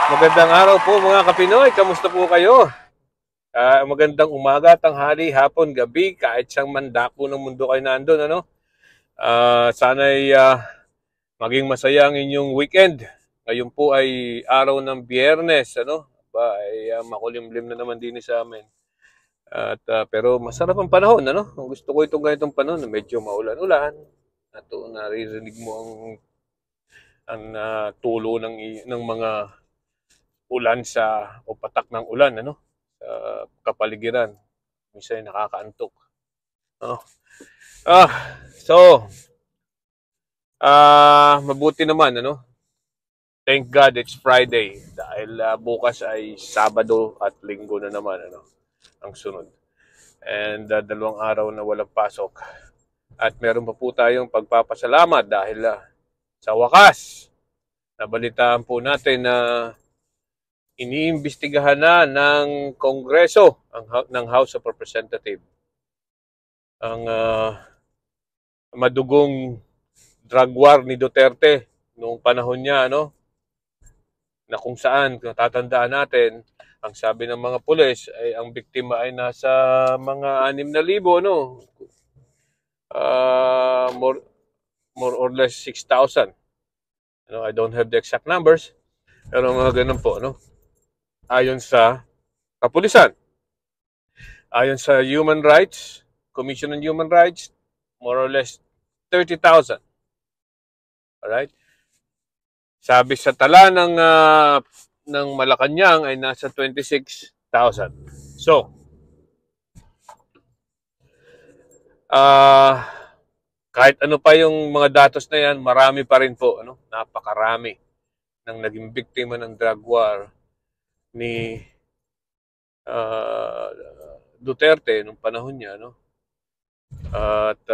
Magandang araw po mga Kapinoy. Kamusta po kayo? Magandang umaga, tanghali, hapon, gabi, kahit siyang mandako ng mundo kayo nandun, ano? Sana'y maging masaya ang inyong weekend. Ngayon po ay araw ng Biyernes, ano? Makulimlim na naman din sa amin. Pero masarap ang panahon, ano? Gusto ko itong ganitong panahon, medyo maulan-ulan. At naririnig mo ang tulo ng mga ulan o patak ng ulan, ano? Sa kapaligiran. Minsan nakakaantok. Oh. Ah, so, mabuti naman, ano? Thank God it's Friday dahil bukas ay Sabado at Linggo na naman, ano? Ang sunod. And dalawang araw na walang pasok. At meron pa po tayong pagpapasalamat dahil sa wakas, nabalitaan po natin na iniimbestigahan na ng Kongreso ng House of Representatives ang madugong drug war ni Duterte noong panahon niya, ano? Na kung saan, kung tatandaan natin, ang sabi ng mga pulis ay ang biktima ay nasa mga 6,000, no? More or less 6,000. I don't have the exact numbers, pero mga ganun po, no? Ayon sa kapulisan. Ayon sa Human Rights, Commission on Human Rights, more or less 30,000. Alright? Sabi sa tala ng Malacanang ay nasa 26,000. So, kahit ano pa yung mga datos na yan, marami pa rin po, ano? Napakarami ng naging biktima ng drug war ni Duterte nung panahon niya, no? At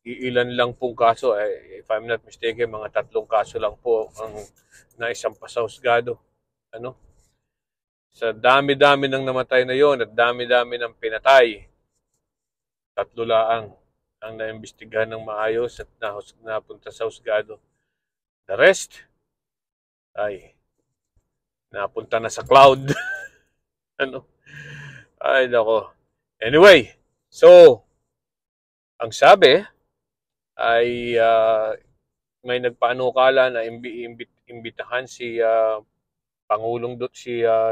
ilan lang pong kaso, if I'm not mistaken, mga 3 kaso lang po ang naisampa sa husgado. Ano? Sa dami-dami ng namatay na yon at dami-dami ng pinatay, 3 laang ang naimbestigahan ng maayos at napunta sa husgado. The rest ay napunta na sa cloud. Ano? Ay, nako. Anyway, so, ang sabi ay may nagpaanukala na imbitahan si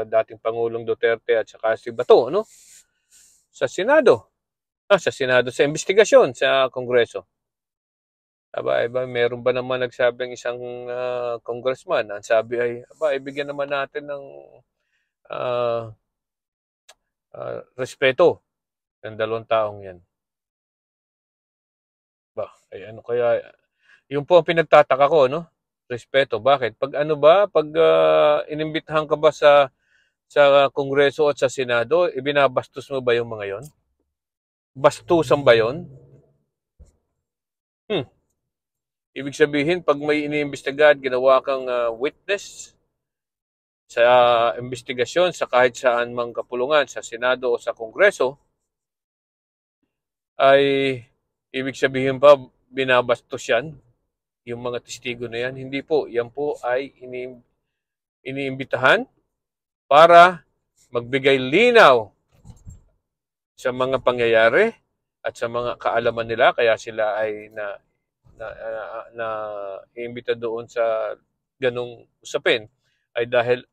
dating Pangulong Duterte at saka si Bato, no? Sa Senado. Sa investigasyon sa Kongreso. Meron ba naman nagsabing isang congressman? Ang sabi ay, ibigyan naman natin ng respeto ng 2 taong yan. Ano kaya, yung po ang pinagtataka ko, no? Respeto. Bakit? Pag inimbitahan ka ba sa Kongreso at sa Senado, ibinabastos mo ba yung mga yon? Bastusan ba yon? Ibig sabihin, pag may iniimbestigahan, ginawa kang witness sa investigasyon sa kahit saan mang kapulungan, sa Senado o sa Kongreso, ay ibig sabihin pa, binabastos yan, yung mga testigo na yan. Hindi po. Yan po ay iniimbitahan para magbigay linaw sa mga pangyayari at sa mga kaalaman nila. Kaya sila ay iimbita doon sa ganung usapin ay dahil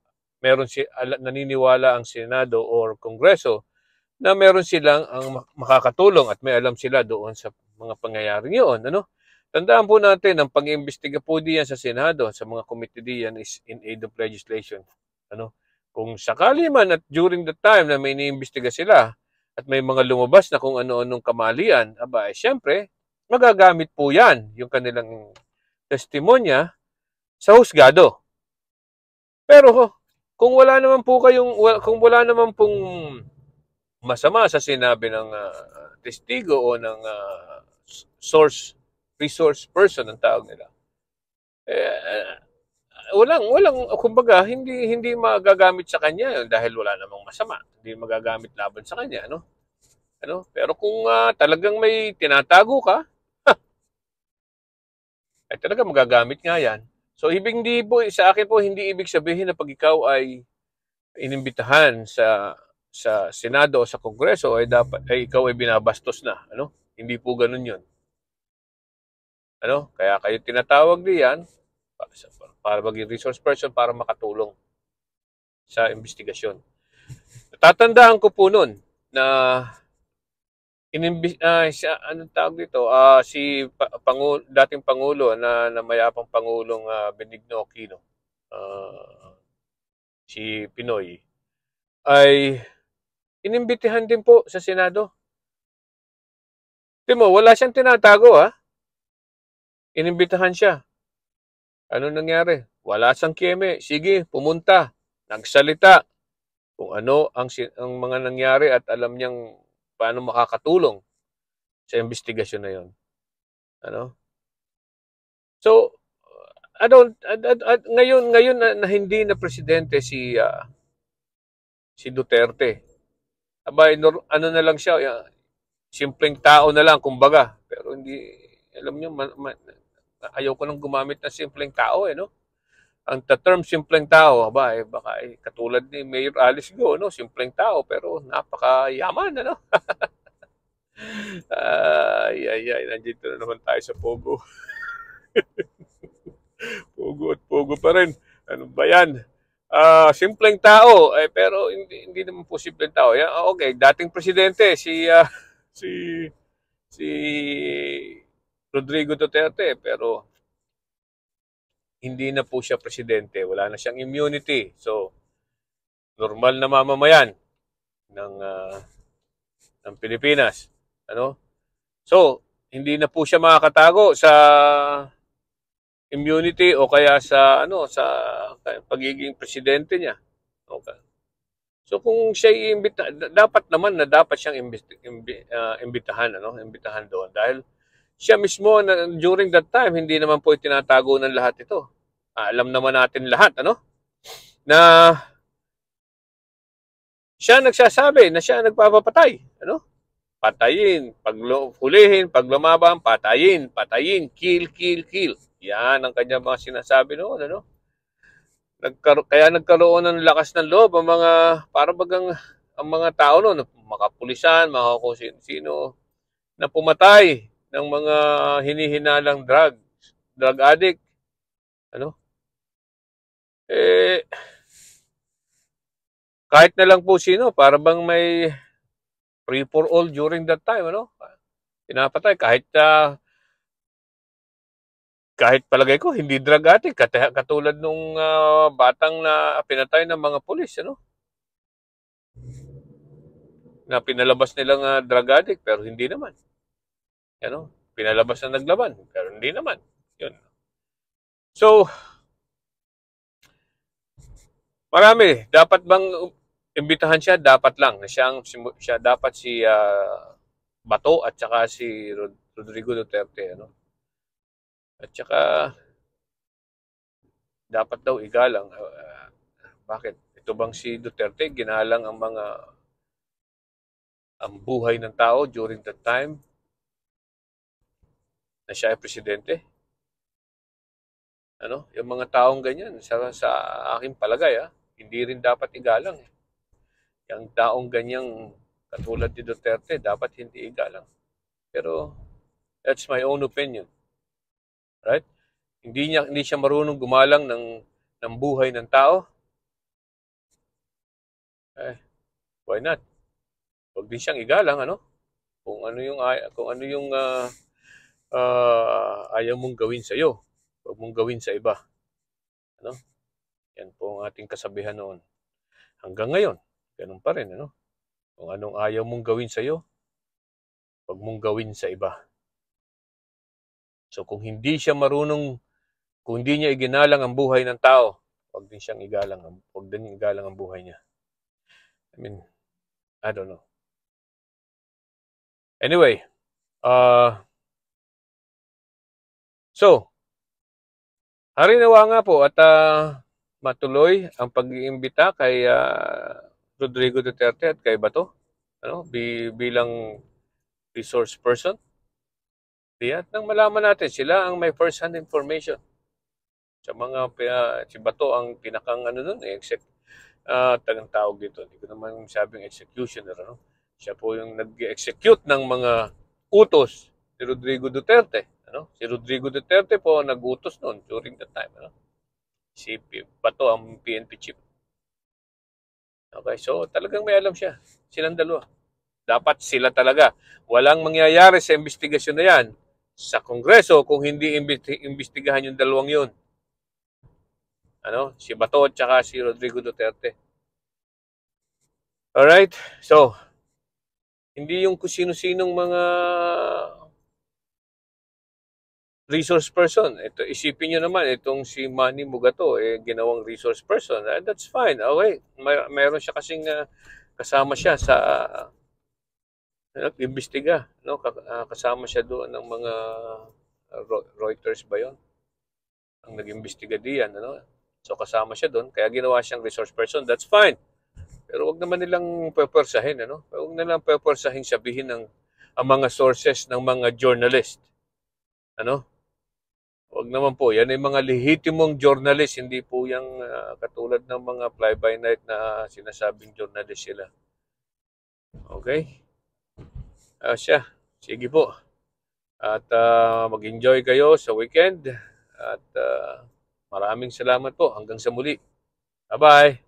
naniniwala ang Senado or Kongreso na meron silang ang makakatulong at may alam sila doon sa mga pangyayaring yun. Ano? Tandaan po natin, ang pag-iimbestiga po diyan sa Senado, sa mga committee diyan is in aid of legislation. Ano? Kung sakali man at during the time na may iniimbestiga sila at may mga lumabas na kung ano-anong kamalian, syempre, magagamit po yan, yung kanilang testimonya sa husgado. Pero kung wala naman pong masama sa sinabi ng testigo o ng resource person ang tawag nila, kumbaga, hindi magagamit sa kanya dahil wala namang masama. Hindi magagamit laban sa kanya, no? Pero kung talagang may tinatago ka, ay talaga magagamit nga yan So hindi po, sa akin po, hindi ibig sabihin na pag ikaw ay inimbitahan sa Senado o sa Kongreso ay dapat ay ikaw ay binabastos na, ano? Hindi po ganoon 'yon. Ano? Kaya kayo tinatawag diyan para maging resource person para makatulong sa investigasyon. Tatandaan ko po noon na anong tawag dito, si dating Pangulo na mayapang Pangulong Benigno Aquino, si Pinoy, ay inimbitihan din po sa Senado. Tingnan mo, wala siyang tinatago Inimbitahan siya. Ano nangyari? Wala siyang keme. Sige, pumunta. Nagsalita kung ano ang mga nangyari at alam niyang paano makakatulong sa investigasyon na yon. Ano? So, ngayon na hindi na presidente si Duterte. Abay, ano na lang siya, simpleng tao na lang, kumbaga. Pero hindi, alam niyo, ayaw ko nang gumamit ng simpleng tao, no? Ang term simpleng tao, baka katulad ni Mayor Alice Go, no? Simpleng tao, pero napakayaman, ano? Nandito na naman tayo sa Pogo. Pogo at Pogo pa rin. Ano ba yan? Simpleng tao, pero hindi naman po simpleng tao. Okay, dating presidente, si Rodrigo Duterte, pero hindi na po siya presidente. Wala na siyang immunity. So, normal na mamamayan ng Pilipinas. Ano? So, hindi na po siya makakatago sa immunity o kaya sa pagiging presidente niya. Okay. So kung siya dapat siyang imbitahan, imbitahan doon dahil siya mismo during that time hindi naman po itinatago ng lahat ito. Alam naman natin lahat, na siya nagsasabi na siya nagpapapatay, Patayin, hulihin, pag lumaban, patayin, kill, kill, kill. Yan ang kanya mga sinasabi noon, Kaya nagkaroon ng lakas ng loob ang mga, ang mga tao noon, mga pulisan, mga kung sino, na pumatay ng mga hinihinalang drug addict. Kahit na lang po sino, para bang may free for all during that time, Pinapatay kahit palagay ko hindi drug addict katulad nung batang na pinatay ng mga pulis, na pinalabas nilang drug addict pero hindi naman. Pinalabas na naglaban pero hindi naman. Yun. So, marami. Dapat bang imbitahan siya? Dapat lang. Siya dapat si Bato at saka si Rodrigo Duterte. At saka, dapat daw igalang. Bakit? Ito bang si Duterte ginalang ang buhay ng tao during that time na siya ay presidente? Yung mga taong ganyan, sa aking palagay, hindi rin dapat igalang. Yung taong ganyang katulad ni Duterte, dapat hindi igalang. Pero, that's my own opinion. Right? Hindi siya marunong gumalang ng buhay ng tao. Why not? Huwag din siyang igalang, Kung ano yung ayaw mong gawin sa iyo, huwag mong gawin sa iba. Yan po ang ating kasabihan noon. Hanggang ngayon, ganun pa rin, Kung anong ayaw mong gawin sa iyo, huwag mong gawin sa iba. So kung hindi niya iginalang ang buhay ng tao, huwag din igalang ang buhay niya. I mean, I don't know. Anyway, so, harinawa nga po at matuloy ang pag-iimbita kay Rodrigo Duterte at kay Bato, bilang resource person. At nang malaman natin, sila ang may first-hand information Sa mga, si Bato ang pinakang ano nun, tagang tawag dito. Hindi ko naman sabing executioner, ano? Siya po yung nag-execute ng mga utos si Rodrigo Duterte. Ano? Si Rodrigo Duterte po nag-utos noon during the time. Ano? Si Bato ang PNP chief. Okay, so talagang may alam siya. Silang dalawa. Dapat sila talaga. Walang mangyayari sa investigasyon na yan sa Kongreso kung hindi imbestigahan yung dalawang yun. Ano? Si Bato at saka si Rodrigo Duterte. Alright? So, hindi yung kung sino-sinong mga resource person. Ito, isipin nyo naman, itong si Manny Mugato, ginawang resource person. That's fine. Okay. Mayroon siya kasing kasama siya sa imbestiga. No? Kasama siya doon ng mga Reuters ba yon ang nag-imbestiga diyan. Ano? So kasama siya doon. Kaya ginawa siyang resource person. That's fine. Pero wag naman nilang peppersahin. Ano? Wag nilang peppersahin sabihin ng ang mga sources ng mga journalist. Ano? Wag naman po. Yan ay mga lehitimong journalist. Hindi po yung katulad ng mga fly-by-night na sinasabing journalist sila. Okay? Siya. Sige po. At mag-enjoy kayo sa weekend. At maraming salamat po. Hanggang sa muli. Bye-bye.